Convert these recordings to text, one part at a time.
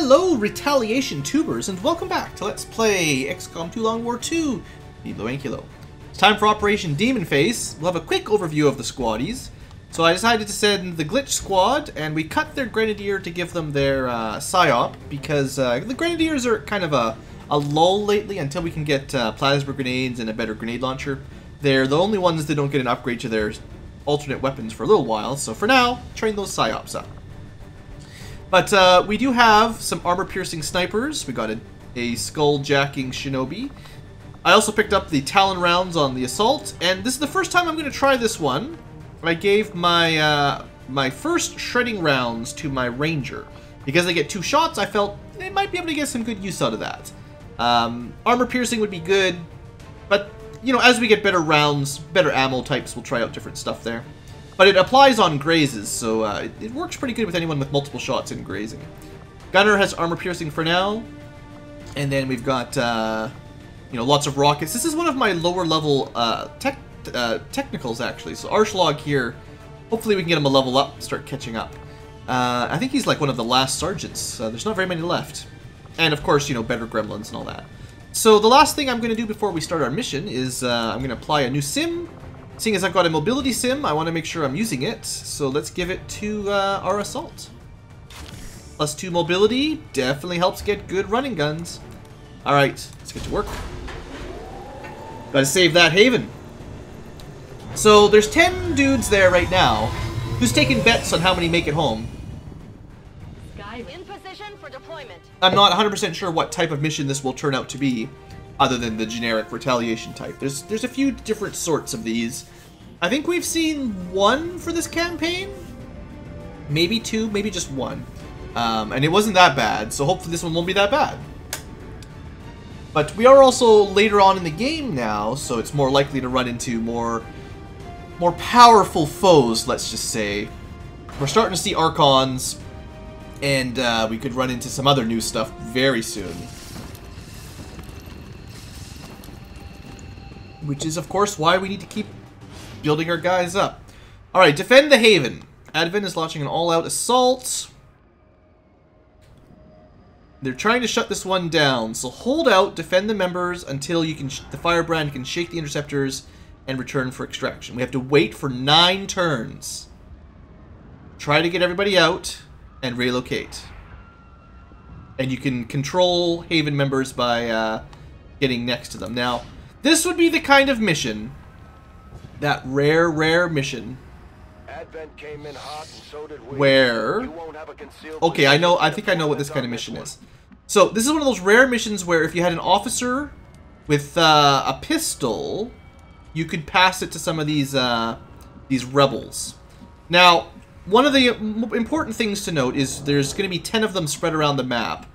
Hello, Retaliation Tubers, and welcome back to Let's Play XCOM 2 Long War 2, the BlueAnkylo. It's time for Operation Demon Face. We'll have a quick overview of the squaddies. So I decided to send the Glitch Squad, and we cut their Grenadier to give them their PSYOP, because the Grenadiers are kind of a lull lately until we can get plasma grenades and a better grenade launcher. They're the only ones that don't get an upgrade to their alternate weapons for a little while, so for now, train those PSYOPs up. But we do have some armor-piercing snipers. We got a skull-jacking shinobi. I also picked up the Talon rounds on the assault, and this is the first time I'm going to try this one. I gave my my first shredding rounds to my ranger. Because they get 2 shots, I felt they might be able to get some good use out of that. Armor-piercing would be good, but, you know, as we get better rounds, better ammo types, we'll try out different stuff there. But it applies on grazes, so it works pretty good with anyone with multiple shots in grazing. Gunner has armor piercing for now, and then we've got you know, lots of rockets. This is one of my lower level technicals actually. So Arschlog here, hopefully we can get him a level up, start catching up. I think he's like one of the last sergeants. There's not very many left, and of course, you know, better gremlins and all that. So the last thing I'm going to do before we start our mission is I'm going to apply a new sim. Seeing as I've got a mobility sim, I want to make sure I'm using it, so let's give it to our assault. +2 mobility definitely helps get good running guns. Alright, let's get to work. Gotta save that haven. So there's 10 dudes there right now. Who's taking bets on how many make it home? In position for deployment. I'm not 100% sure what type of mission this will turn out to be, other than the generic retaliation type. There's a few different sorts of these. I think we've seen 1 for this campaign. Maybe 2, maybe just 1. And it wasn't that bad, so hopefully this one won't be that bad. But we are also later on in the game now, so it's more likely to run into more powerful foes, let's just say. We're starting to see Archons, and we could run into some other new stuff very soon. Which is, of course, why we need to keep building our guys up. Alright, defend the Haven. Advent is launching an all-out assault. They're trying to shut this one down, so hold out, defend the members until you can the Firebrand can shake the interceptors and return for extraction. We have to wait for 9 turns. Try to get everybody out and relocate. And you can control Haven members by getting next to them. Now, this would be the kind of mission, that rare mission, Advent came in hot and so did we. where... You won't have a concealed Okay, I think I know what this kind of mission is. So, this is one of those rare missions where if you had an officer with a pistol, you could pass it to some of these rebels. Now, one of the important things to note is there's going to be 10 of them spread around the map.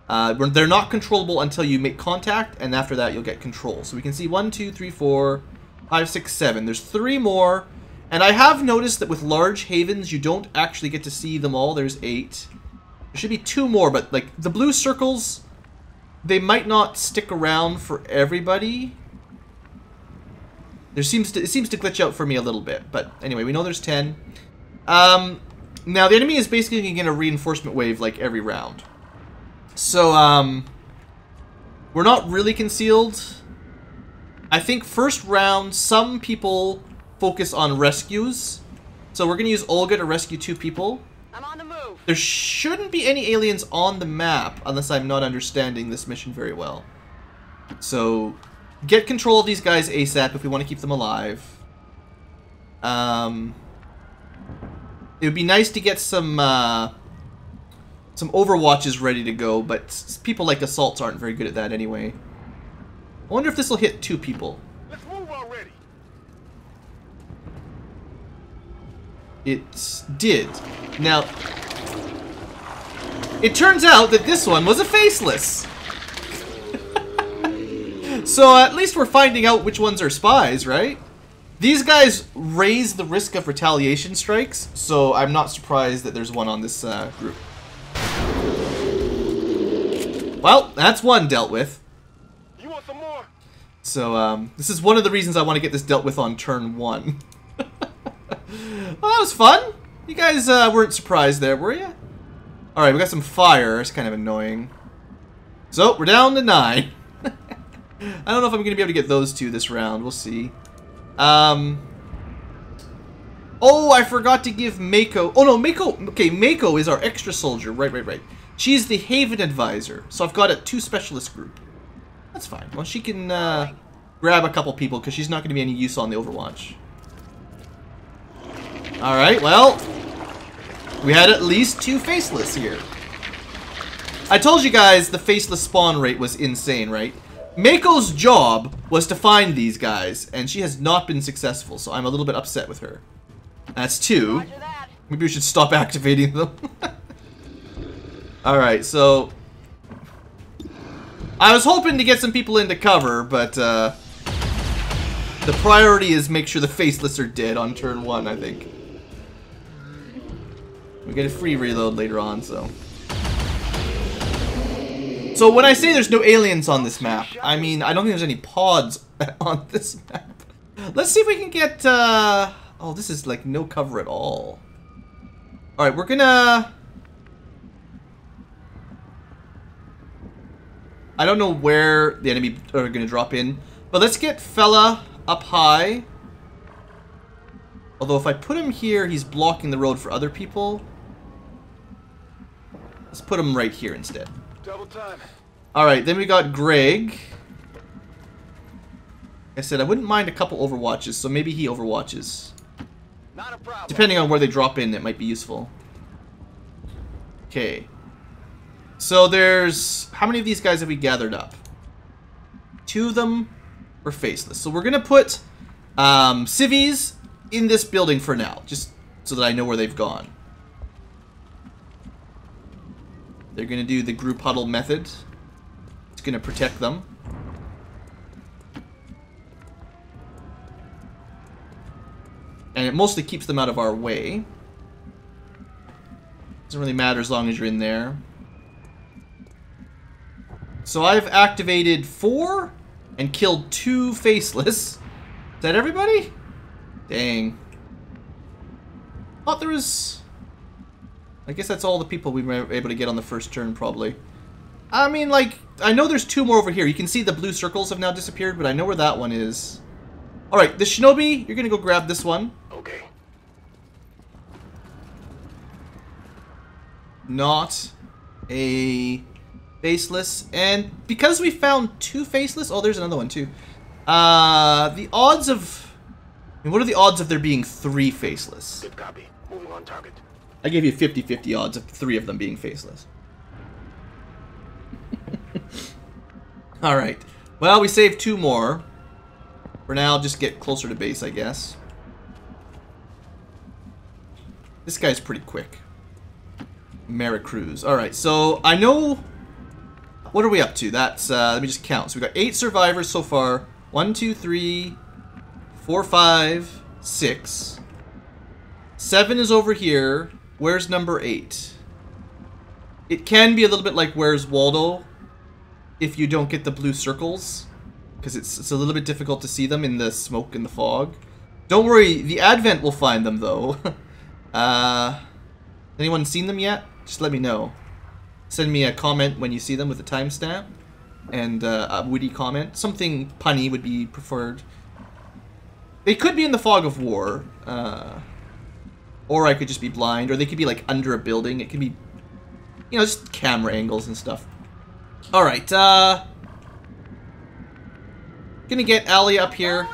They're not controllable until you make contact, and after that you'll get control. So we can see 1, 2, 3, 4, 5, 6, 7. There's 3 more, and I have noticed that with large havens you don't actually get to see them all. There's 8. There should be 2 more, but like the blue circles, they might not stick around for everybody. It seems to glitch out for me a little bit, but anyway, we know there's 10. Now the enemy is basically going to get a reinforcement wave like every round. So, we're not really concealed. I think first round, some people focus on rescues. So we're going to use Olga to rescue 2 people. I'm on the move. There shouldn't be any aliens on the map, unless I'm not understanding this mission very well. So, get control of these guys ASAP if we want to keep them alive. It would be nice to get some overwatches ready to go, but people like assaults aren't very good at that anyway. I wonder if this will hit 2 people. Let's move already. It did. Now, it turns out that this one was a faceless. So at least we're finding out which ones are spies, right? These guys raise the risk of retaliation strikes, so I'm not surprised that there's one on this group. Well, that's one dealt with. You want some more? So, this is one of the reasons I want to get this dealt with on turn 1. Well, that was fun. You guys weren't surprised there, were you? Alright, we got some fire. It's kind of annoying. So, we're down to 9. I don't know if I'm going to be able to get those two this round. We'll see. Oh, I forgot to give Mako... Oh, no, Mako... Okay, Mako is our extra soldier. Right. She's the Haven Advisor. So I've got a 2 specialist group. That's fine. Well, she can grab a couple people because she's not going to be any use on the Overwatch. Alright, well... We had at least 2 faceless here. I told you guys the faceless spawn rate was insane, right? Mako's job was to find these guys, and she has not been successful, so I'm a little bit upset with her. That's 2. Maybe we should stop activating them. Alright, so... I was hoping to get some people into cover, but the priority is make sure the faceless are dead on turn 1, I think. We get a free reload later on, so... So when I say there's no aliens on this map, I mean, I don't think there's any pods on this map. Let's see if we can get, Oh, this is like no cover at all. Alright, we're gonna... I don't know where the enemy are gonna drop in, but let's get fella up high. Although if I put him here, he's blocking the road for other people. Let's put him right here instead. Double time. Alright, then we got Greg. Like I said, I wouldn't mind a couple overwatches, so maybe he overwatches. Not a problem. Depending on where they drop in, it might be useful. Okay. So there's... How many of these guys have we gathered up? 2 of them are faceless. So we're going to put civvies in this building for now, just so that I know where they've gone. They're going to do the group huddle method. It's going to protect them. And it mostly keeps them out of our way. Doesn't really matter as long as you're in there. So I've activated 4 and killed 2 faceless. Is that everybody? Dang. Thought there was... I guess that's all the people we were able to get on the first turn, probably. I mean, like, I know there's 2 more over here. You can see the blue circles have now disappeared, but I know where that one is. Alright, the Shinobi, you're gonna go grab this one. Okay. Not a faceless. And because we found 2 faceless... Oh, there's another one, too. The odds of... I mean, what are the odds of there being 3 faceless? Good copy. Moving on target. I gave you 50-50 odds of 3 of them being faceless. Alright. Well, we saved 2 more. For now, just get closer to base, I guess. This guy's pretty quick. Maricruz. Alright, so I know... What are we up to? That's, let me just count. So we got 8 survivors so far. 1, 2, 3, 4, 5, 6. 7 is over here. Where's number 8? It can be a little bit like Where's Waldo if you don't get the blue circles, because it's a little bit difficult to see them in the smoke and the fog. Don't worry, the Advent will find them though. Anyone seen them yet? Just let me know. Send me a comment when you see them with a timestamp and a witty comment. Something punny would be preferred. They could be in the fog of war. Or I could just be blind, or they could be like under a building. It could be, you know, just camera angles and stuff. Alright, gonna get Allie up here.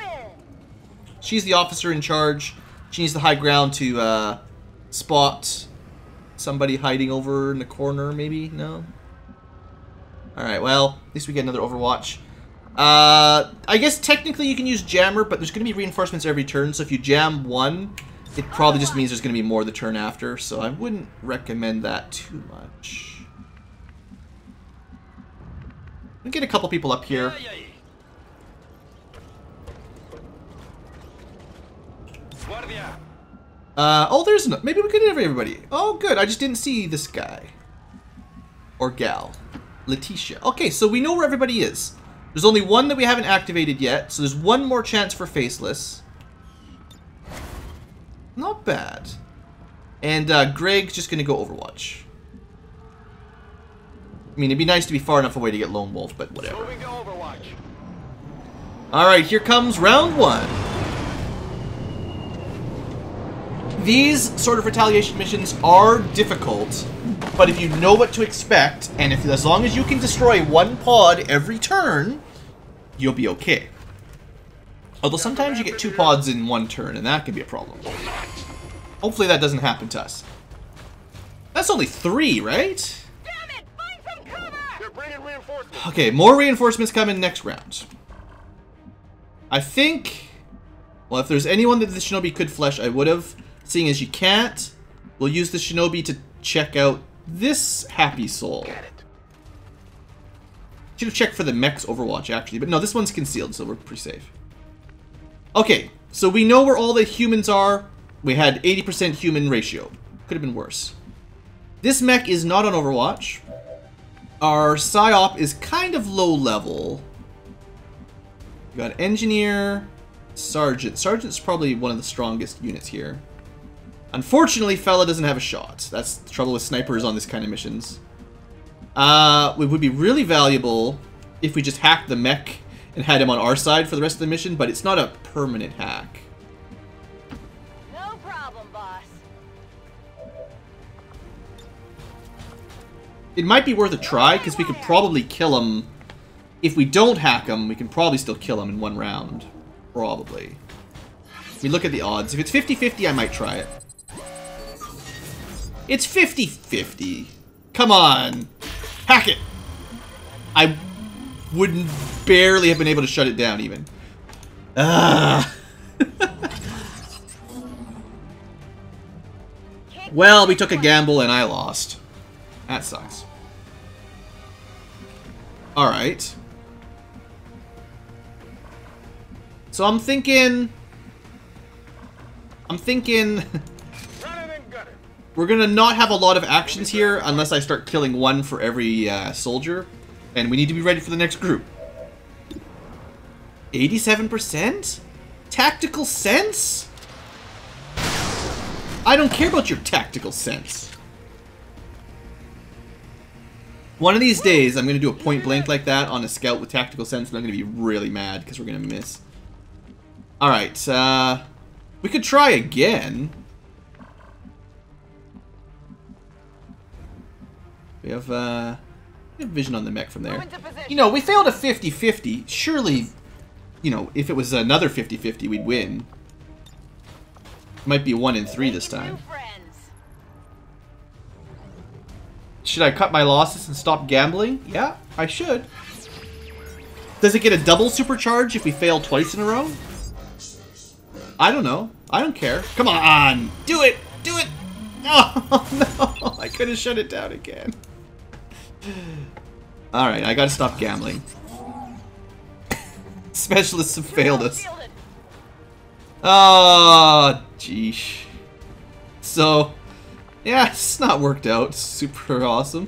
She's the officer in charge. She needs the high ground to spot somebody hiding over in the corner, maybe? No? Alright, well, at least we get another Overwatch. I guess technically you can use Jammer, but there's gonna be reinforcements every turn, so if you jam 1... it probably just means there's going to be more the turn after, so I wouldn't recommend that too much. We'll get a couple people up here. Oh, there's no... Maybe we could have everybody. Oh, good. I just didn't see this guy. Or gal. Letitia. Okay, so we know where everybody is. There's only 1 that we haven't activated yet, so there's 1 more chance for faceless. Not bad. And Greg's just going to go Overwatch. I mean, it'd be nice to be far enough away to get Lone Wolf, but whatever. Moving to Overwatch. Alright, here comes round one. These sort of retaliation missions are difficult, but if you know what to expect, and as long as you can destroy one pod every turn, you'll be okay. Although sometimes you get 2 pods in one turn, and that can be a problem. Hopefully that doesn't happen to us. That's only 3, right? Damn it! Find some cover! They're bringing reinforcements. Okay, more reinforcements coming next round. I think... Well, if there's anyone that the Shinobi could flesh, I would have. Seeing as you can't, we'll use the Shinobi to check out this happy soul. Get it. Should have checked for the mech's Overwatch, actually. But no, this one's concealed, so we're pretty safe. Okay, so we know where all the humans are. We had 80% human ratio. Could have been worse. This mech is not on Overwatch. Our PsyOp is kind of low level. We got Engineer, Sergeant. Sergeant's probably one of the strongest units here. Unfortunately, fella doesn't have a shot. That's the trouble with snipers on this kind of missions. It would be really valuable if we just hacked the mech and had him on our side for the rest of the mission, but it's not a permanent hack. No problem, boss. It might be worth a try, because we could probably kill him. If we don't hack him, we can probably still kill him in one round. Probably. We look at the odds. If it's 50-50, I might try it. It's 50-50. Come on. Hack it. I wouldn't barely have been able to shut it down, even. Well, we took a gamble and I lost. That sucks. Alright. So I'm thinking... We're gonna not have a lot of actions here unless I start killing one for every soldier. And we need to be ready for the next group. 87%? Tactical sense? I don't care about your tactical sense. One of these days, I'm gonna do a point blank like that on a scout with tactical sense, and I'm gonna be really mad because we're gonna miss. Alright, we could try again. We have vision on the mech from there. You know, we failed a 50-50. Surely, you know, if it was another 50-50, we'd win. Might be 1 in 3 this time. Should I cut my losses and stop gambling? Yeah, I should. Does it get a double supercharge if we fail twice in a row? I don't know. I don't care. Come on! Do it! Do it! Oh, no! I could have shut it down again. Alright, I gotta stop gambling. Specialists have failed us. Oh, jeesh. So, yeah, it's not worked out super awesome.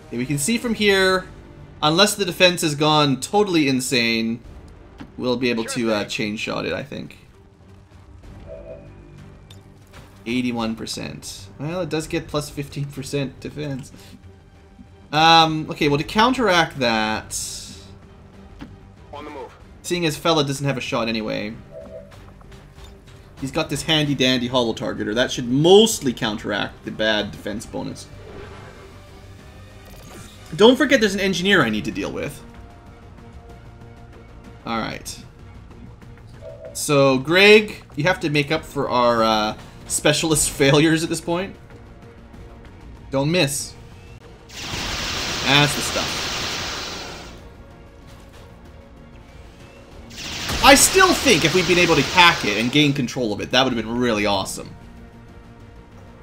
Okay, we can see from here, unless the defense has gone totally insane, we'll be able to chain shot it, I think. 81%. Well, it does get plus 15% defense. Okay, well, to counteract that, On the move. seeing as fella doesn't have a shot anyway, he's got this handy-dandy hollow targeter. That should mostly counteract the bad defense bonus. Don't forget there's an engineer I need to deal with. Alright. So, Greg, you have to make up for our specialist failures at this point. Don't miss. That's the stuff. I still think if we'd been able to hack it and gain control of it, that would have been really awesome.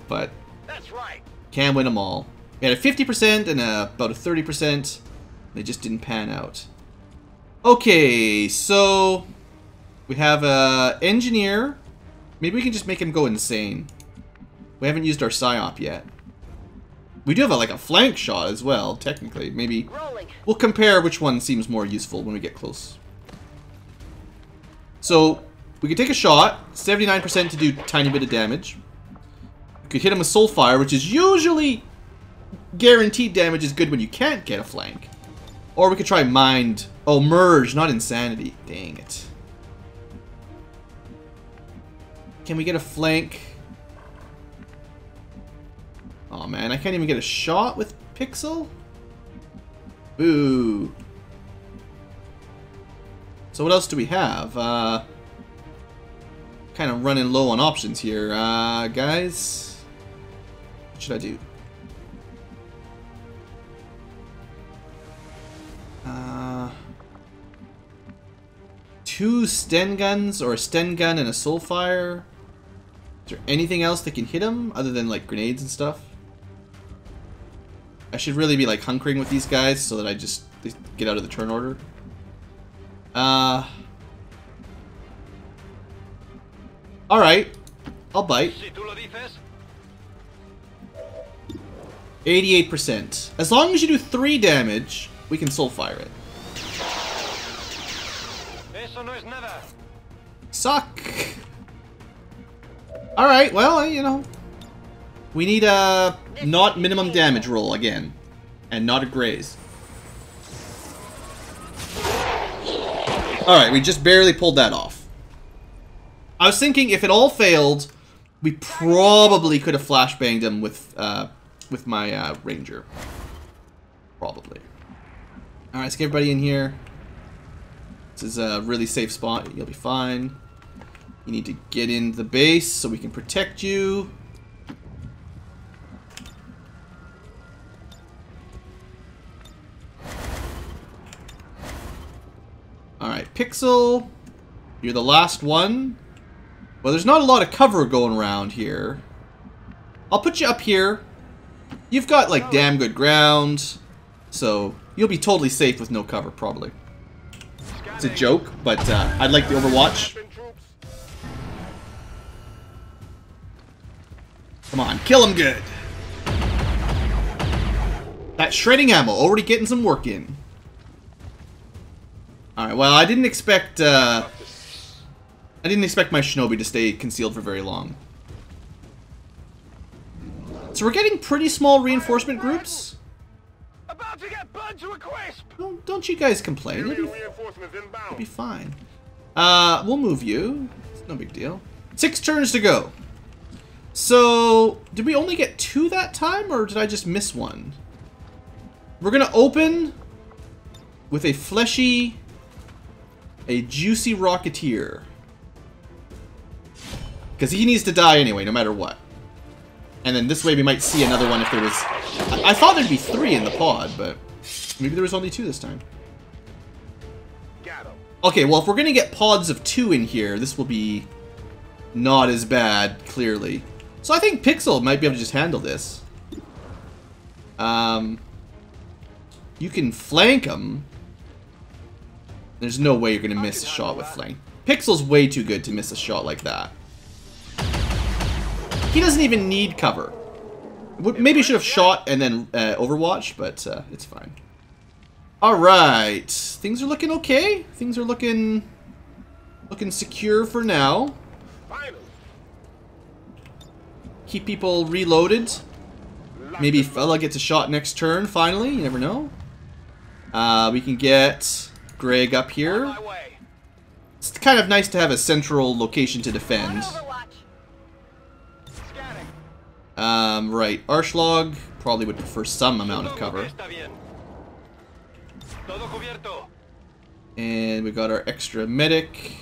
But That's right. can't win them all. We had a 50% and about a 30%. They just didn't pan out. Okay, so we have a engineer. Maybe we can just make him go insane. We haven't used our PsyOp yet. We do have like a flank shot as well, technically. Maybe we'll compare which one seems more useful when we get close. So we could take a shot, 79% to do a tiny bit of damage. We could hit him with Soulfire, which is usually guaranteed damage is good when you can't get a flank. Or we could try mind. Oh, merge, not insanity. Dang it. Can we get a flank? Oh man, I can't even get a shot with Pixel? Boo. So what else do we have? Kind of running low on options here. Guys, what should I do? Two Sten guns or a Sten gun and a Soulfire. Is there anything else that can hit him other than like grenades and stuff? I should really be like hunkering with these guys so that I just get out of the turn order. Alright. I'll bite. 88%. As long as you do 3 damage, we can Soulfire it. Suck! Alright, well, you know. We need a not minimum damage roll again. And not a graze. Alright, we just barely pulled that off. I was thinking if it all failed, we probably could have flashbanged him with my ranger. Probably. Alright, let's get everybody in here. This is a really safe spot. You'll be fine. You need to get into the base so we can protect you. Alright, Pixel. You're the last one. Well, there's not a lot of cover going around here. I'll put you up here. You've got, like, damn good ground. So, you'll be totally safe with no cover, probably. It's a joke, but I'd like the Overwatch. Come on, kill him good. That shredding ammo, already getting some work in. Alright, well, I didn't expect my Shinobi to stay concealed for very long. So we're getting pretty small reinforcement groups. About to get burned to a crisp. Don't you guys complain. It'll be fine. We'll move you. It's no big deal. 6 turns to go. So, did we only get 2 that time, or did I just miss one? We're gonna open with a juicy Rocketeer. Because he needs to die anyway, no matter what. And then this way we might see another one if there was... I thought there'd be 3 in the pod, but maybe there was only 2 this time. Okay, well, if we're going to get pods of 2 in here, this will be not as bad, clearly. So I think Pixel might be able to just handle this. You can flank him. There's no way you're going to miss a shot with flank. Pixel's way too good to miss a shot like that. He doesn't even need cover. Maybe should have shot and then Overwatch, but it's fine. Alright. Things are looking okay. Things are looking secure for now. Keep people reloaded. Maybe fella gets a shot next turn, finally. You never know. We can get Greg up here. It's kind of nice to have a central location to defend. Right. Arschlog probably would prefer some amount of cover. And we got our extra medic.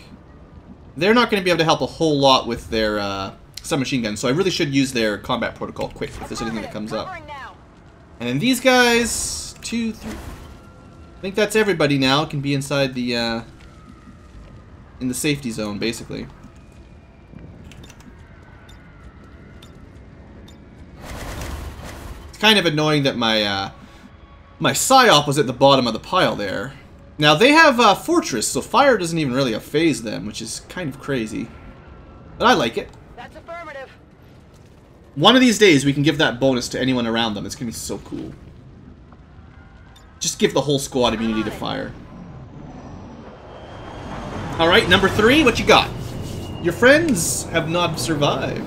They're not going to be able to help a whole lot with their submachine guns, so I really should use their combat protocol quick if there's anything that comes up. And then these guys, 2, 3. I think that's everybody now. Can be inside the in the safety zone, basically. It's kind of annoying that my my psyop was at the bottom of the pile there. Now they have Fortress, so fire doesn't even really phase them, which is kind of crazy. But I like it. That's affirmative. One of these days we can give that bonus to anyone around them. It's gonna be so cool. Just give the whole squad immunity to fire. Alright, number 3, what you got? Your friends have not survived.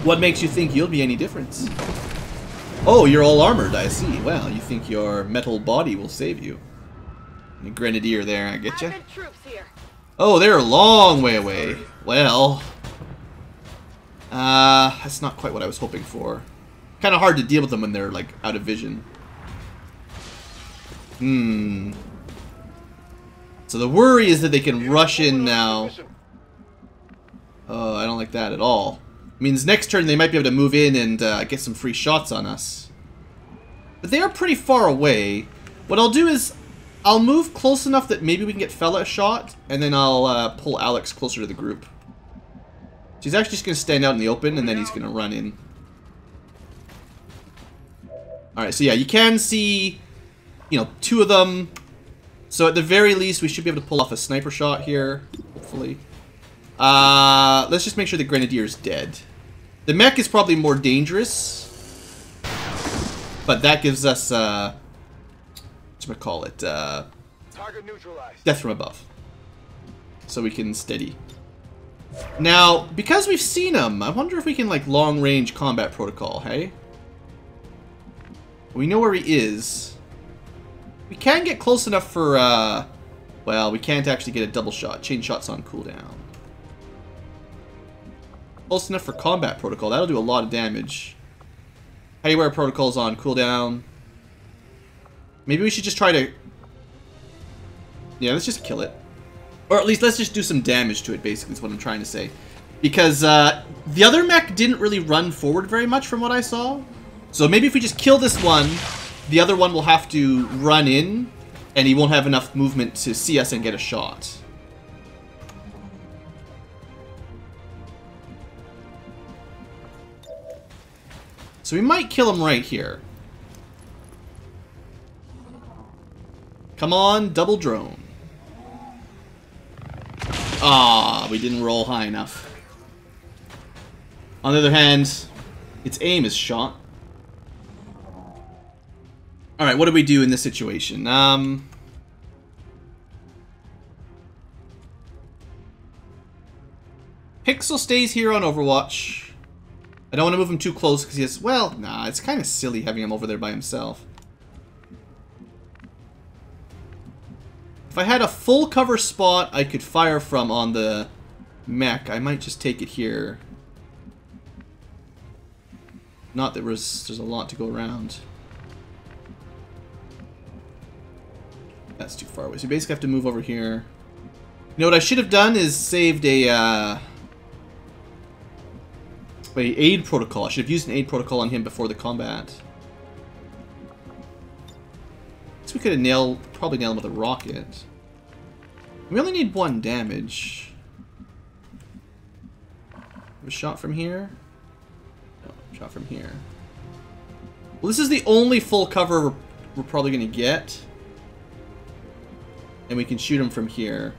What makes you think you'll be any difference? Oh, you're all armored, I see. Well, you think your metal body will save you. A grenadier there, I get you. Troops here. Oh, they're a long way away. Well, that's not quite what I was hoping for. Kind of hard to deal with them when they're, like, out of vision. So the worry is that they can rush in now. Oh, I don't like that at all. Means next turn they might be able to move in and get some free shots on us. But they are pretty far away. What I'll do is I'll move close enough that maybe we can get Fella a shot, and then I'll pull Alex closer to the group. She's actually just going to stand out in the open, and then he's going to run in. Alright, so yeah, you can see, you know, 2 of them. So at the very least, we should be able to pull off a sniper shot here, hopefully. Let's just make sure the Grenadier's dead. The mech is probably more dangerous, but that gives us, whatchamacallit, Target neutralized. death from above. So we can steady. Now, because we've seen him, I wonder if we can, like, long-range combat protocol, hey? We know where he is. We can get close enough for, well, we can't actually get a double shot. Chain shot's on cooldown. Close enough for combat protocol. That'll do a lot of damage. Haywire protocol's on cooldown. Maybe we should just try to... Yeah, let's just kill it. Or at least let's just do some damage to it, basically, is what I'm trying to say. Because the other mech didn't really run forward very much from what I saw. So maybe if we just kill this one, the other one will have to run in, and he won't have enough movement to see us and get a shot. So we might kill him right here. Come on, double drone. Ah, we didn't roll high enough. On the other hand, its aim is shot. Alright, what do we do in this situation? Pixel stays here on Overwatch. I don't want to move him too close because he has... Well, nah, it's kind of silly having him over there by himself. If I had a full cover spot I could fire from on the mech, I might just take it here. Not that there's a lot to go around. That's too far away. So you basically have to move over here. You know what I should have done is saved a aid protocol. I should have used an aid protocol on him before the combat. So we could have probably nailed him with a rocket. We only need 1 damage. A shot from here? No, shot from here. Well, this is the only full cover we're probably going to get. And we can shoot him from here.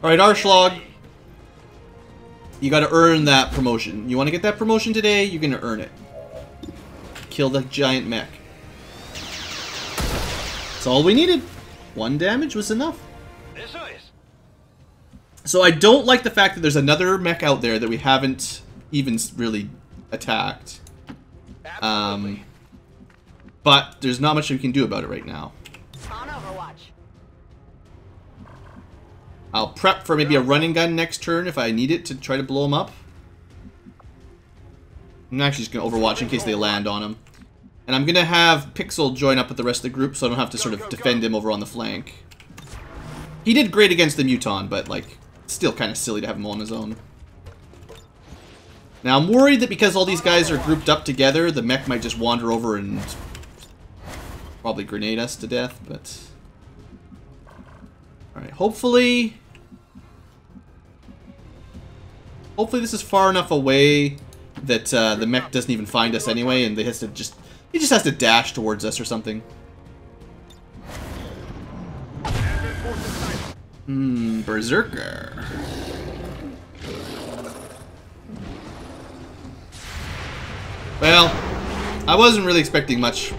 Alright, Arschlog. You gotta earn that promotion. You wanna get that promotion today? You're gonna earn it. Kill the giant mech. That's all we needed. 1 damage was enough. So I don't like the fact that there's another mech out there that we haven't even really attacked. But there's not much we can do about it right now. On Overwatch. I'll prep for maybe a running gun next turn if I need it to try to blow him up. I'm actually just going to Overwatch in case they land on him. And I'm going to have Pixel join up with the rest of the group so I don't have to sort of defend him over on the flank. He did great against the Muton, but, like, still kind of silly to have him on his own. Now, I'm worried that because all these guys are grouped up together, the mech might just wander over and probably grenade us to death, but... Alright, hopefully this is far enough away that the mech doesn't even find us anyway, and he just has to dash towards us or something. Berserker. Well, I wasn't really expecting much.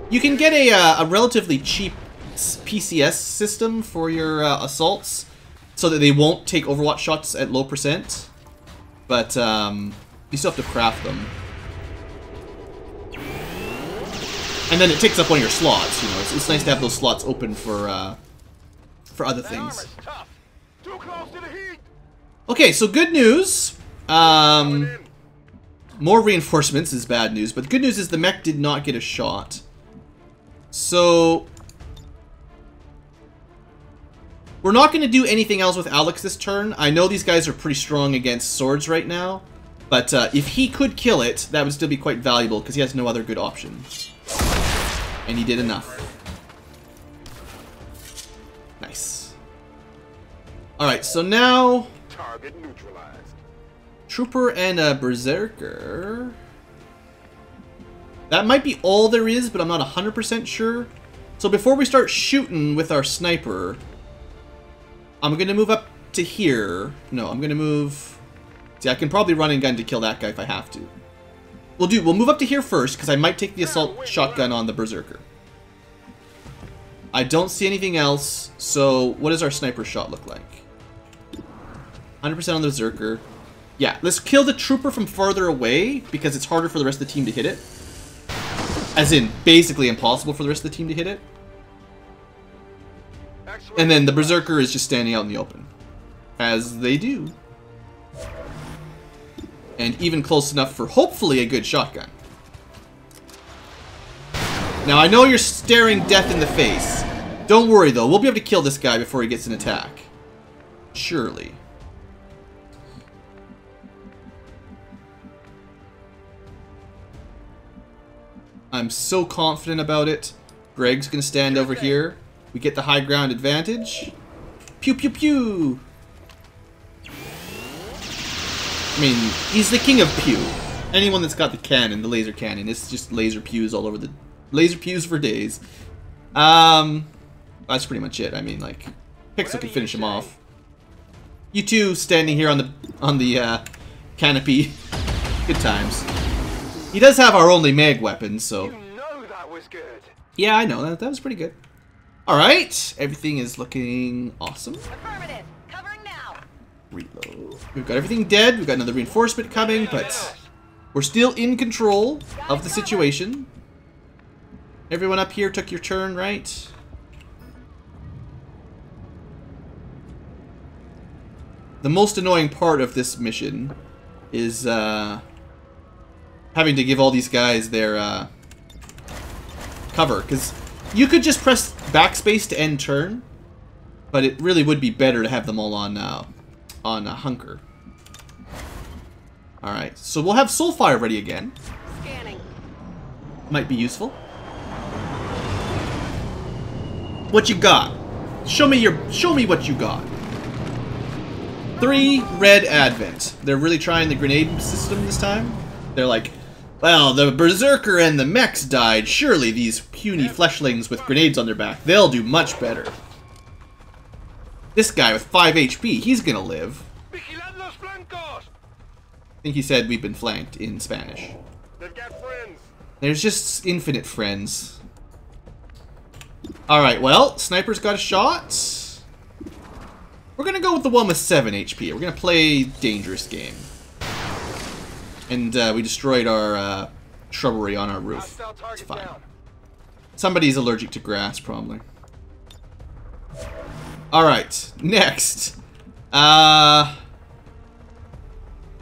You can get a relatively cheap PCS system for your assaults so that they won't take Overwatch shots at low %, but you still have to craft them. And then it takes up one of your slots, you know. It's nice to have those slots open for other things. Armor's tough. Too close to the heat. Okay, so good news. More reinforcements is bad news, but the good news is the mech did not get a shot. So we're not going to do anything else with Alex this turn. I know these guys are pretty strong against swords right now, but if he could kill it, that would still be quite valuable because he has no other good options. And he did enough. Nice. Alright, so now Target neutralized. Trooper and a Berserker. That might be all there is, but I'm not 100% sure. So before we start shooting with our sniper, I'm going to move up to here. No, I'm going to move... See, I can probably run and gun to kill that guy if I have to. We'll move up to here first, because I might take the assault shotgun on the Berserker. I don't see anything else, so what does our sniper shot look like? 100% on the Berserker. Yeah, let's kill the Trooper from farther away, because it's harder for the rest of the team to hit it. As in, basically impossible for the rest of the team to hit it. And then the Berserker is just standing out in the open. As they do. And even close enough for, hopefully, a good shotgun. Now, I know you're staring death in the face. Don't worry, though. We'll be able to kill this guy before he gets an attack. Surely. I'm so confident about it. Greg's gonna stand over here. We get the high ground advantage. Pew pew pew! I mean, he's the king of pew. Anyone that's got the cannon, the laser cannon, it's just laser pews all over the... Laser pews for days. That's pretty much it. I mean, like, Pixel can finish him off. You two standing here on the canopy. Good times. He does have our only mag weapon, so... You know that was good. Yeah, I know. That was pretty good. Alright. Everything is looking awesome. Affirmative. Covering now. Reload. We've got everything dead. We've got another reinforcement coming, but... We're still in control of the situation. Everyone up here took your turn, right? The most annoying part of this mission is, having to give all these guys their cover, because you could just press backspace to end turn, but it really would be better to have them all on hunker. All right, so we'll have Soulfire ready again. Scanning. Might be useful. What you got? Show me what you got. 3 red Advent. They're really trying the grenade system this time. They're like, well, the Berserker and the mechs died. Surely these puny fleshlings with grenades on their back, they'll do much better. This guy with 5 HP, he's gonna live. I think he said we've been flanked in Spanish. They've got friends. There's just infinite friends. Alright, well, Sniper's got a shot. We're gonna go with the one with 7 HP. We're gonna play dangerous game. And we destroyed our shrubbery on our roof. It's fine. Down. Somebody's allergic to grass, probably. Alright, next.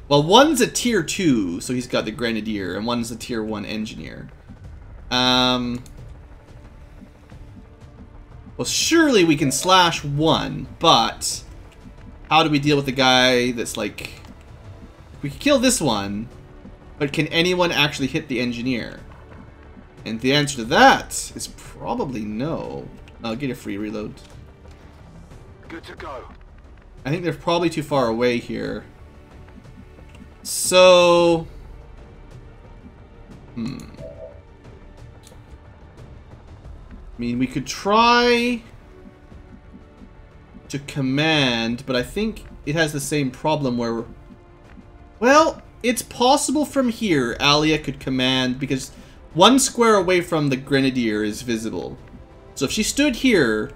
Well, one's a tier 2, so he's got the Grenadier, and one's a tier 1 Engineer. Well, surely we can slash one, but how do we deal with the guy that's like... We can kill this one, but can anyone actually hit the Engineer? And the answer to that is probably no. I'll get a free reload. Good to go. I think they're probably too far away here. So... I mean, we could try to command, but I think it has the same problem where... Well, it's possible from here Alia could command, because 1 square away from the Grenadier is visible. So if she stood here,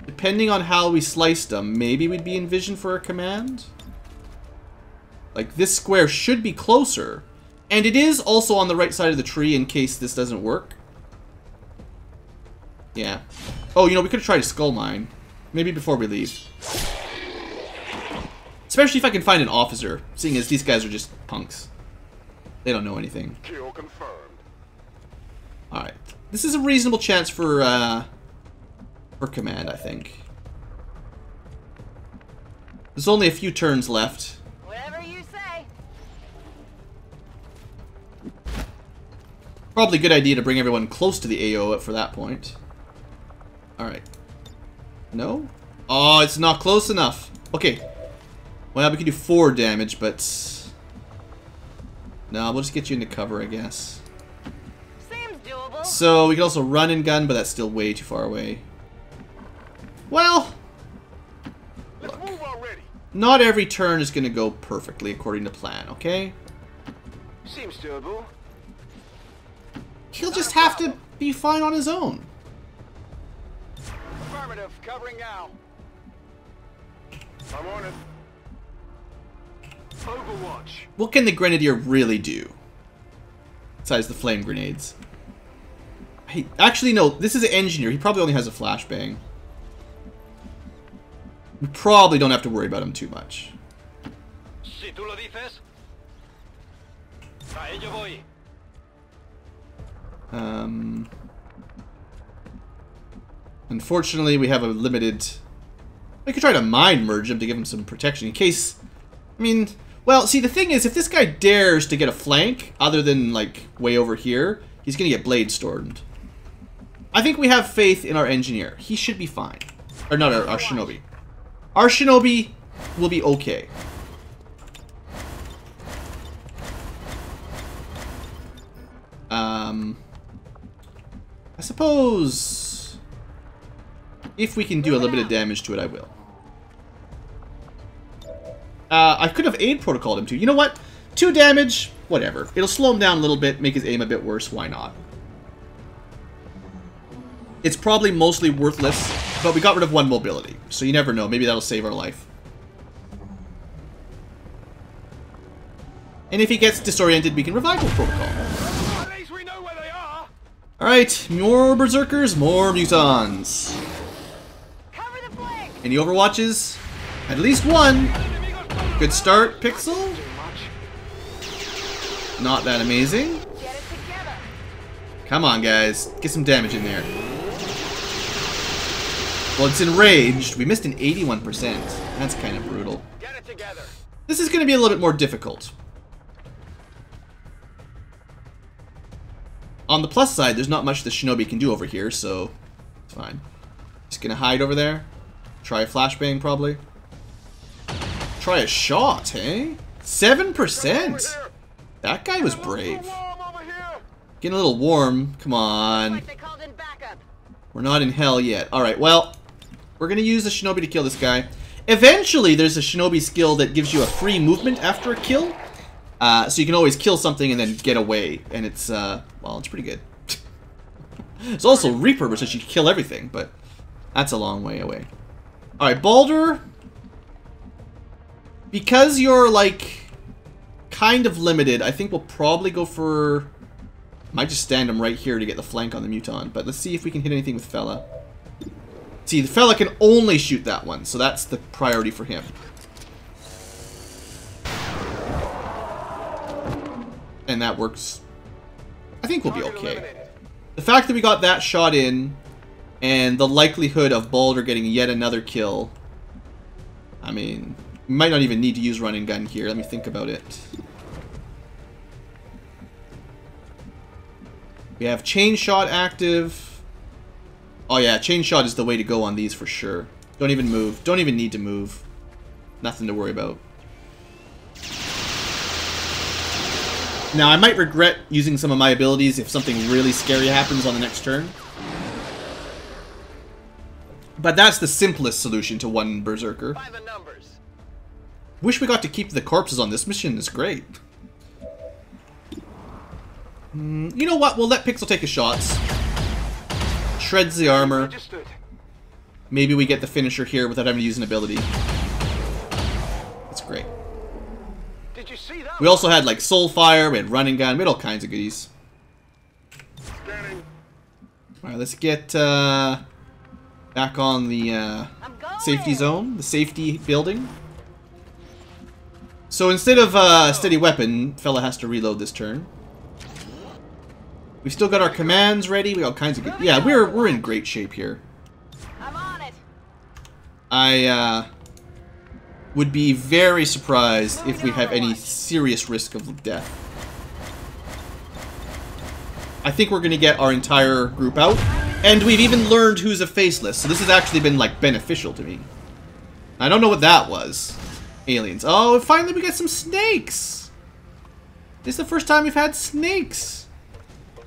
depending on how we sliced them, maybe we'd be in vision for a command? Like, this square should be closer. And it is also on the right side of the tree in case this doesn't work. Yeah. Oh, you know, we could have tried a skull mine. Maybe before we leave. Especially if I can find an officer, seeing as these guys are just punks. They don't know anything. Kill confirmed. Alright. This is a reasonable chance for command, I think. There's only a few turns left. Whatever you say. Probably a good idea to bring everyone close to the AO for that point. Alright. No? Oh, it's not close enough. Okay. Well, we can do 4 damage, but... No, we'll just get you into cover, I guess. Seems doable. So, we can also run and gun, but that's still way too far away. Well... Let's move already. Not every turn is going to go perfectly according to plan, okay? Seems doable. He'll just have to be fine on his own. Affirmative. Covering now. I'm on it. Overwatch. What can the Grenadier really do? Besides the flame grenades. Hey, actually, no. This is an engineer. He probably only has a flashbang. We probably don't have to worry about him too much. Si tú lo dices. A ello voy. Unfortunately, we have a limited... I could try to mind merge him to give him some protection in case... I mean... Well, see, the thing is, if this guy dares to get a flank, other than, like, way over here, he's going to get blade stormed. I think we have faith in our engineer. He should be fine. Or not our shinobi. Our shinobi will be okay. I suppose... If we can do a little bit of damage to it, I will. I could have aid protocoled him too. You know what? 2 damage, whatever. It'll slow him down a little bit, make his aim a bit worse. Why not? It's probably mostly worthless, but we got rid of 1 mobility. So you never know. Maybe that'll save our life. And if he gets disoriented, we can revive the protocol. At least we know where they are. Alright, more berserkers, more mutons. Cover the flank. Any overwatches? At least 1. Good start, Pixel. Not that amazing. Get it together. Come on, guys. Get some damage in there. Well, it's enraged. We missed an 81%. That's kind of brutal. Get it together. This is going to be a little bit more difficult. On the plus side, there's not much the shinobi can do over here, so it's fine. Just going to hide over there. Try a flashbang, probably. Try a shot, hey? 7%? That guy was brave. Getting a little warm. Come on. Like they called in backup. We're not in hell yet. Alright, well, we're going to use the shinobi to kill this guy. Eventually, there's a shinobi skill that gives you a free movement after a kill. So you can always kill something and then get away. And it's, well, it's pretty good. There's also Reaper, which lets you kill everything, but that's a long way away. Alright, Baldur. Because you're, like, kind of limited, I think we'll probably go for... Might just stand him right here to get the flank on the Muton. But let's see if we can hit anything with Fella. See, the Fella can only shoot that one, so that's the priority for him. And that works. I think we'll be okay. The fact that we got that shot in, and the likelihood of Baldur getting yet another kill... I mean... We might not even need to use run and gun here. Let me think about it. We have chain shot active. Oh yeah, chain shot is the way to go on these for sure. Don't even move. Don't even need to move. Nothing to worry about. Now, I might regret using some of my abilities if something really scary happens on the next turn. But that's the simplest solution to 1 berserker. By the numbers. Wish we got to keep the corpses on this mission. It's great. You know what? We'll let Pixel take his shots. Shreds the armor. Registered. Maybe we get the finisher here without having to use an ability. That's great. Did you see that? We also had like Soul Fire, we had Run and Gun, we had all kinds of goodies. Scanning. Alright, let's get back on the I'm going. safety zone, the safety building. So instead of steady weapon, fella has to reload this turn. We still got our commands ready. We got all kinds of good. Yeah, we're in great shape here. I'm on it. I would be very surprised if we have any serious risk of death. I think we're gonna get our entire group out, and we've even learned who's a faceless. So this has actually been like beneficial to me. I don't know what that was. Aliens. Oh, finally we get some snakes. This is the first time we've had snakes.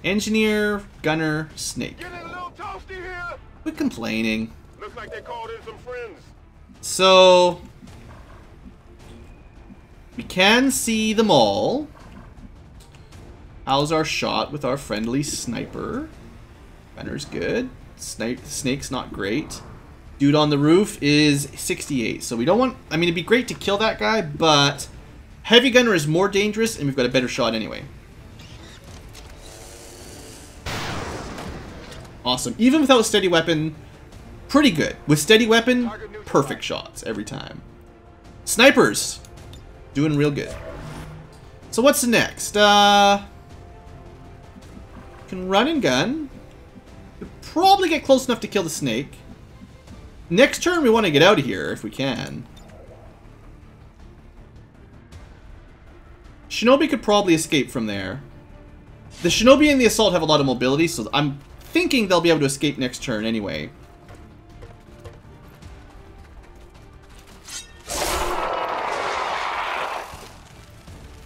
Engineer, gunner, snake. Getting a little toasty here. Quit complaining. Looks like they called in some friends. So we can see them all. How's our shot with our friendly sniper? Gunner's good. Snake's not great. Dude on the roof is 68. So we don't want... I mean, it'd be great to kill that guy, but heavy gunner is more dangerous, and we've got a better shot anyway. Awesome. Even without steady weapon, pretty good. With steady weapon, perfect shots every time. Snipers, doing real good. So what's next? Can run and gun. Could probably get close enough to kill the snake. Next turn, we want to get out of here if we can. Shinobi could probably escape from there. The Shinobi and the Assault have a lot of mobility, so I'm thinking they'll be able to escape next turn anyway.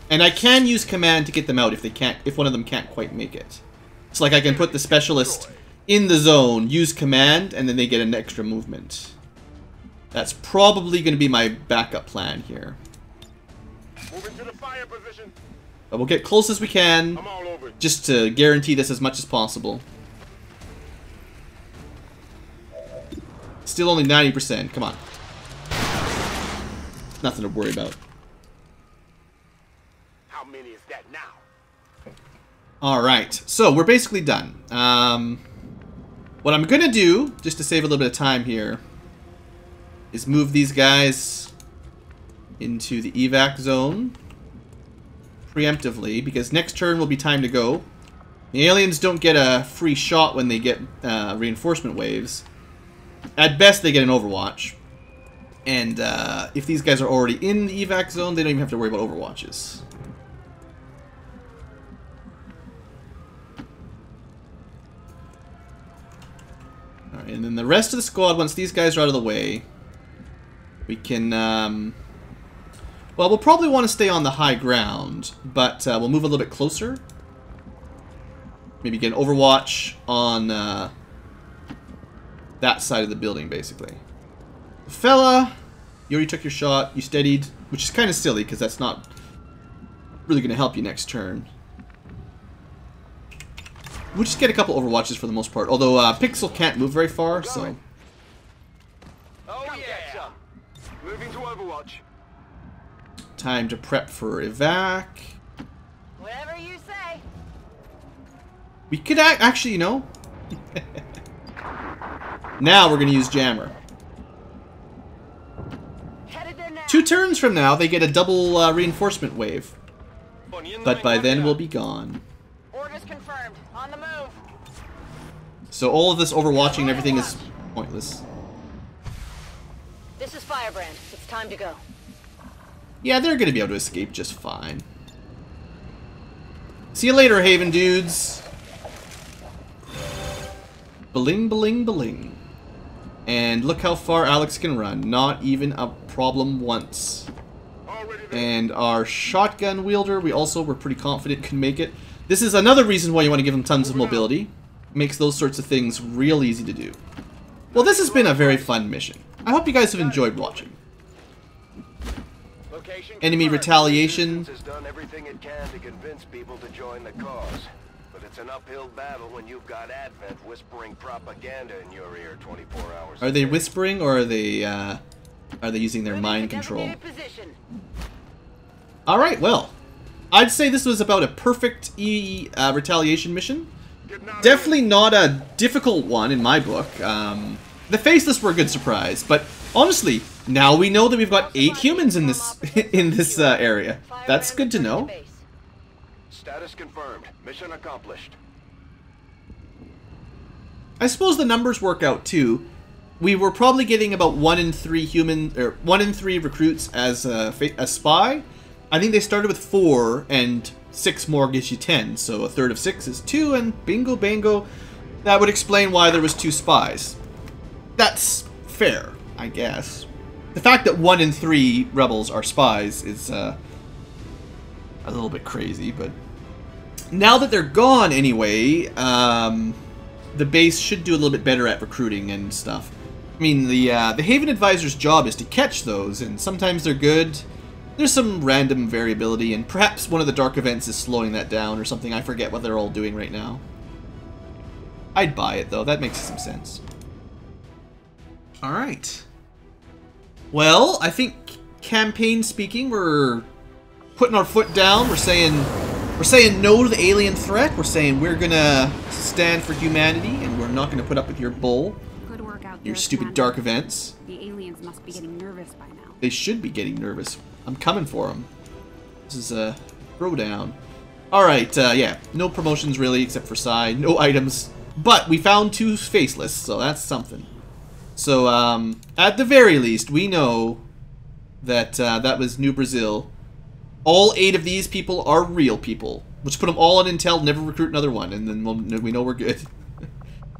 And I can use command to get them out if one of them can't quite make it. It's like I can put the specialist in the zone, use command, and then they get an extra movement. That's probably going to be my backup plan here. Moving to the fire position. But we'll get close as we can, I'm all over it. just to guarantee this as much as possible. Still only 90%. Come on. Nothing to worry about. How many is that now? Alright, so we're basically done. What I'm gonna do, just to save a little bit of time here, is move these guys into the evac zone preemptively, because next turn will be time to go. The aliens don't get a free shot when they get reinforcement waves. At best, they get an overwatch. And if these guys are already in the evac zone, they don't even have to worry about overwatches. Alright, and then the rest of the squad, once these guys are out of the way, we can, well, we'll probably want to stay on the high ground, but we'll move a little bit closer. Maybe get an overwatch on that side of the building, basically. Fella, you already took your shot, you steadied, which is kind of silly, because that's not really going to help you next turn. We'll just get a couple overwatches for the most part, although Pixel can't move very far, so... Oh yeah. Moving to Overwatch. Time to prep for evac. Whatever you say. We could actually, you know... Now we're going to use Jammer. Headed there now. 2 turns from now, they get a double reinforcement wave. But by then, we'll be gone. Orders confirmed. On the move. So all of this overwatching and everything is pointless. This is Firebrand. It's time to go. Yeah, they're going to be able to escape just fine. See you later, Haven dudes. Bling, bling, bling. And look how far Alex can run. Not even a problem once. And our shotgun wielder, we also were pretty confident can make it. This is another reason why you want to give him tons of mobility. Makes those sorts of things real easy to do. Well, this has been a very fun mission. I hope you guys have enjoyed watching. Enemy retaliation. Has done everything it can to convince people to join the cause. But it's an uphill battle when you've got Advent whispering propaganda in your ear 24 hours. Are they whispering, or are they using their mind control? Alright, well. I'd say this was about a perfect retaliation mission. Definitely not a difficult one in my book. The Faceless were a good surprise, but honestly, now we know that we've got 8 humans in this area. That's good to know. Status confirmed. Mission accomplished. I suppose the numbers work out too. We were probably getting about 1 in 3 1 in 3 recruits as a spy. I think they started with 4, and 6 more gives you 10. So a third of 6 is 2, and bingo bango, that would explain why there was 2 spies. That's fair, I guess. The fact that 1 in 3 rebels are spies is a little bit crazy, but now that they're gone anyway, the base should do a little bit better at recruiting and stuff. I mean, the Haven Advisor's job is to catch those, and sometimes they're good. There's some random variability, and perhaps one of the dark events is slowing that down or something. I forget what they're all doing right now. I'd buy it, though. That makes some sense. Alright. Well, I think campaign speaking, we're putting our foot down. We're saying no to the alien threat. We're saying we're gonna stand for humanity, and we're not gonna put up with your bull. Good work out Your there, stupid Commander. dark events. The aliens must be getting nervous by now. They should be getting nervous. I'm coming for them. This is a throwdown. Alright, yeah. No promotions really, except for Psy. No items. But we found 2 Faceless, so that's something. So, at the very least, we know that that was New Brazil. All 8 of these people are real people. Let's put them all on Intel, never recruit another one, and then we know we're good.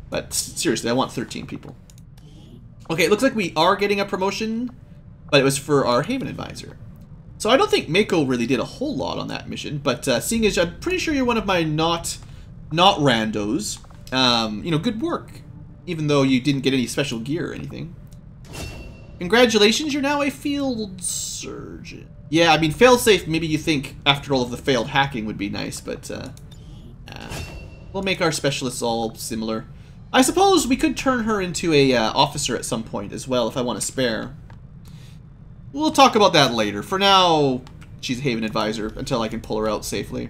But seriously, I want 13 people. Okay, it looks like we are getting a promotion, but it was for our Haven Advisor. So I don't think Mako really did a whole lot on that mission, but seeing as I'm pretty sure you're one of my not randos, you know, good work. Even though you didn't get any special gear or anything. Congratulations, you're now a field surgeon. Yeah, I mean, failsafe, maybe you think after all of the failed hacking would be nice, but we'll make our specialists all similar. I suppose we could turn her into a officer at some point as well if I want to spare. We'll talk about that later. For now, she's a Haven Advisor until I can pull her out safely.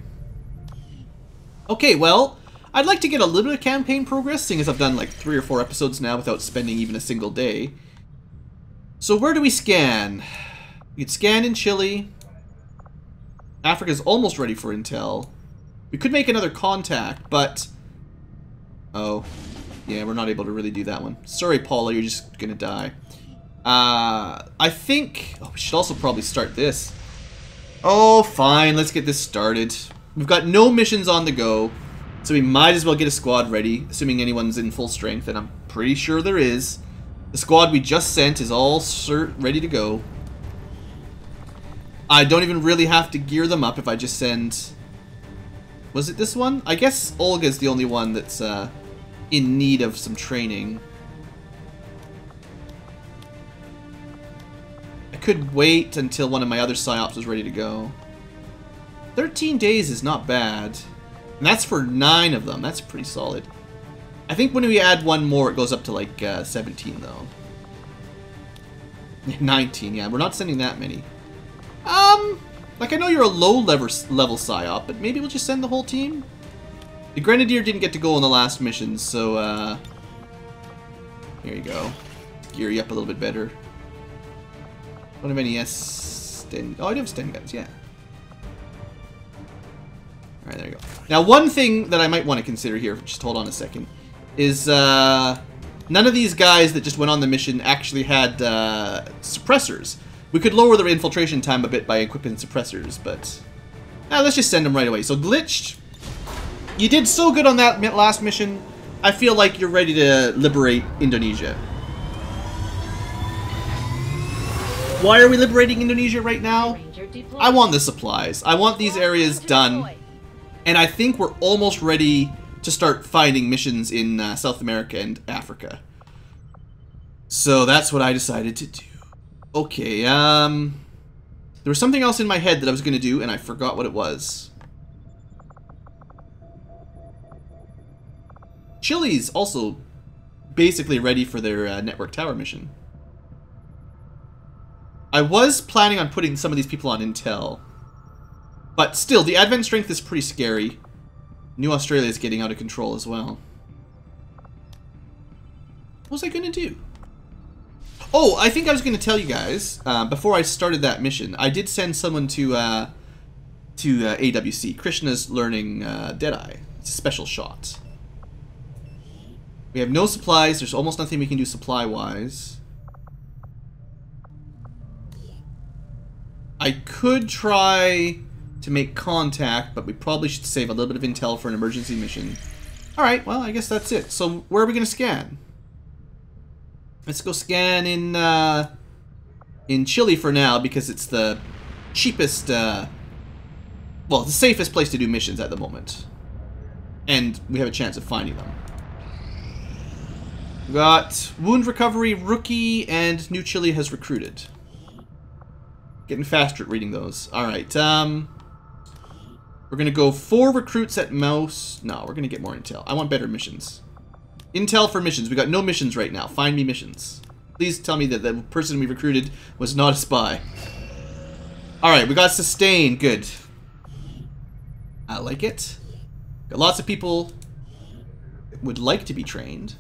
Okay, well, I'd like to get a little bit of campaign progress, seeing as I've done like 3 or 4 episodes now without spending even a single day. So where do we scan? We could scan in Chile. Africa's almost ready for intel. We could make another contact, but... Oh. Yeah, we're not able to really do that one. Sorry, Paula, you're just gonna die. I think... Oh, we should also probably start this. Oh, fine, let's get this started. We've got no missions on the go, so we might as well get a squad ready, assuming anyone's in full strength, and I'm pretty sure there is. The squad we just sent is all ready to go. I don't even really have to gear them up if I just send... Was it this one? I guess Olga's the only one that's in need of some training. I could wait until one of my other PSYOPs is ready to go. 13 days is not bad. And that's for 9 of them. That's pretty solid. I think when we add one more, it goes up to like 17, though. 19, yeah. We're not sending that many. Like, I know you're a low-level PSYOP, but maybe we'll just send the whole team? The Grenadier didn't get to go on the last mission, so, here you go. Gear you up a little bit better. Don't have any Sten... Oh, I do have Sten guns, yeah. Alright, there you go. Now, one thing that I might want to consider here, just hold on a second, is, none of these guys that just went on the mission actually had, suppressors. We could lower their infiltration time a bit by equipping suppressors, but... let's just send them right away. So, Glitched, you did so good on that last mission, I feel like you're ready to liberate Indonesia. Why are we liberating Indonesia right now? I want the supplies. I want these areas done. And I think we're almost ready to start finding missions in South America and Africa. So that's what I decided to do. Okay, there was something else in my head that I was going to do, and I forgot what it was. Chile's also basically ready for their network tower mission. I was planning on putting some of these people on intel. But still, the advent strength is pretty scary. New Australia is getting out of control as well. What was I going to do? Oh, I think I was going to tell you guys, before I started that mission, I did send someone to AWC. Krishna's learning Deadeye. It's a special shot. We have no supplies. There's almost nothing we can do supply-wise. I could try to make contact, but we probably should save a little bit of intel for an emergency mission. Alright, well, I guess that's it. So, where are we going to scan? Let's go scan in Chile for now, because it's the cheapest, well, the safest place to do missions at the moment. And we have a chance of finding them. We got Wound Recovery, Rookie, and New Chile has recruited. Getting faster at reading those. Alright, we're gonna go 4 recruits at Mouse. No, we're gonna get more intel. I want better missions. Intel for missions. We got no missions right now. Find me missions. Please tell me that the person we recruited was not a spy. Alright, we got Sustain. Good. I like it. Got lots of people that would like to be trained.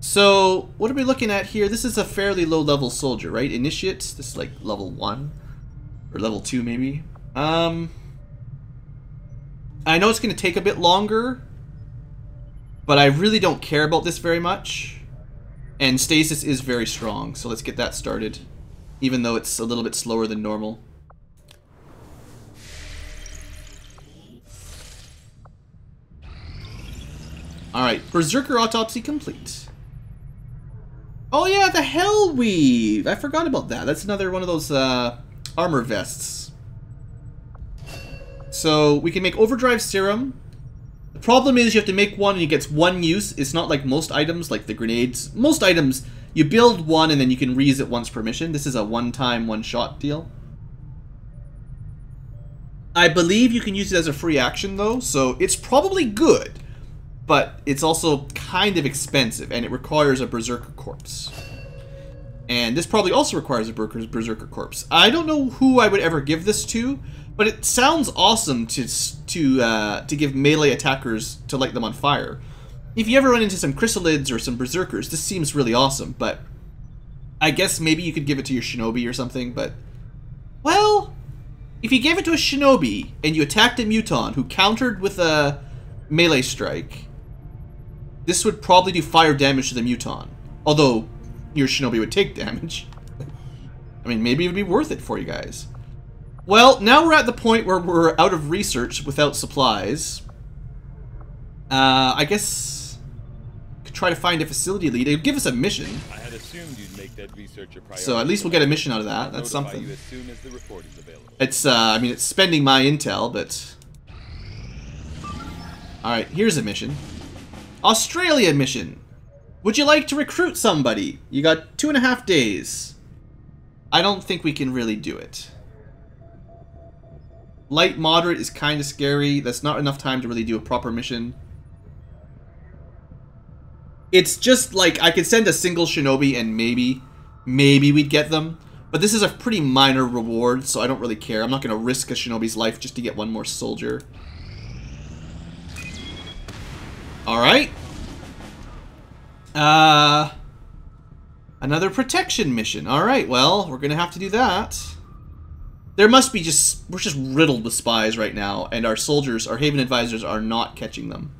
So, what are we looking at here? This is a fairly low-level soldier, right? Initiate. This is like level 1. Or level 2, maybe. I know it's going to take a bit longer, but I really don't care about this very much. And stasis is very strong, so let's get that started. Even though it's a little bit slower than normal. Alright, Berserker Autopsy complete. Oh yeah, the Hell Weave! I forgot about that. That's another one of those armor vests. So, we can make Overdrive Serum. The problem is you have to make one and it gets one use. It's not like most items, like the grenades. Most items, you build one and then you can reuse it once per mission. This is a one-time, one-shot deal. I believe you can use it as a free action though, so it's probably good. But it's also kind of expensive, and it requires a Berserker Corpse. And this probably also requires a Berserker Corpse. I don't know who I would ever give this to, but it sounds awesome to give melee attackers to light them on fire. If you ever run into some Chrysalids or some Berserkers, this seems really awesome, but I guess maybe you could give it to your Shinobi or something, but... Well, if you gave it to a Shinobi, and you attacked a Muton who countered with a melee strike... This would probably do fire damage to the Muton. Although, your Shinobi would take damage. I mean, maybe it would be worth it for you guys. Well, now we're at the point where we're out of research without supplies. I guess... Could try to find a facility lead. It would give us a mission. I had assumed you'd make that research a priority. So at least we'll get a mission out of that. That's something. You as soon as the report is available. It's, I mean, it's spending my intel, but... Alright, here's a mission. Australia mission. Would you like to recruit somebody? You got 2.5 days. I don't think we can really do it. Light moderate is kind of scary. That's not enough time to really do a proper mission. It's just like I could send a single Shinobi and maybe we'd get them. But this is a pretty minor reward, so I don't really care. I'm not going to risk a Shinobi's life just to get one more soldier. Alright. Another protection mission. Alright, well, we're gonna have to do that. There must be we're just riddled with spies right now, and our soldiers, our Haven advisors, are not catching them.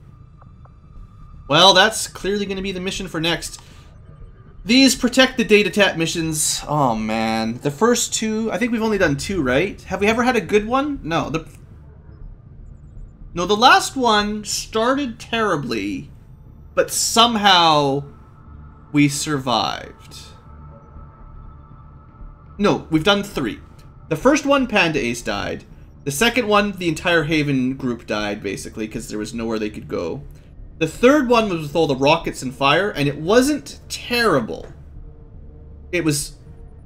Well, that's clearly gonna be the mission for next. These protect the data tap missions. Oh man. The first 2, I think we've only done 2, right? Have we ever had a good one? No, No, the last one started terribly, but somehow we survived. No, we've done 3. The first one, Panda Ace died. The second one, the entire Haven group died, basically, because there was nowhere they could go. The third one was with all the rockets and fire, and it wasn't terrible. It was...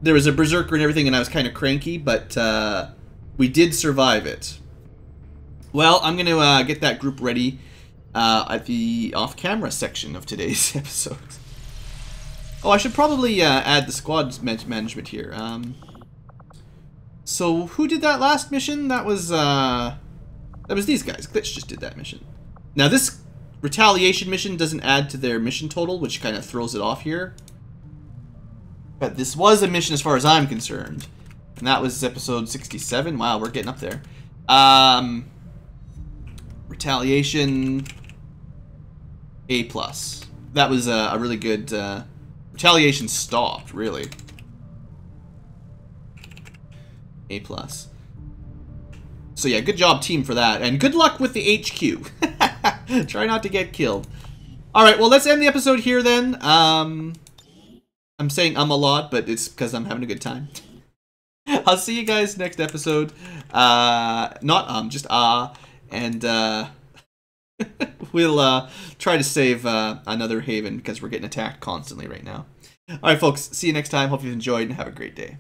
There was a Berserker and everything, and I was kind of cranky, but we did survive it. Well, I'm going to get that group ready at the off-camera section of today's episode. Oh, I should probably add the squad management here. So, who did that last mission? That was these guys. Glitch just did that mission. Now this retaliation mission doesn't add to their mission total, which kind of throws it off here. But this was a mission as far as I'm concerned. And that was episode 67. Wow, we're getting up there. Retaliation A+. That was a really good... retaliation stopped, really. A+. So yeah, good job, team, for that. And good luck with the HQ. Try not to get killed. Alright, well, let's end the episode here, then. I'm saying a lot, but it's because I'm having a good time. I'll see you guys next episode. Just and we'll try to save another haven because we're getting attacked constantly right now. Alright, folks, see you next time. Hope you've enjoyed and have a great day.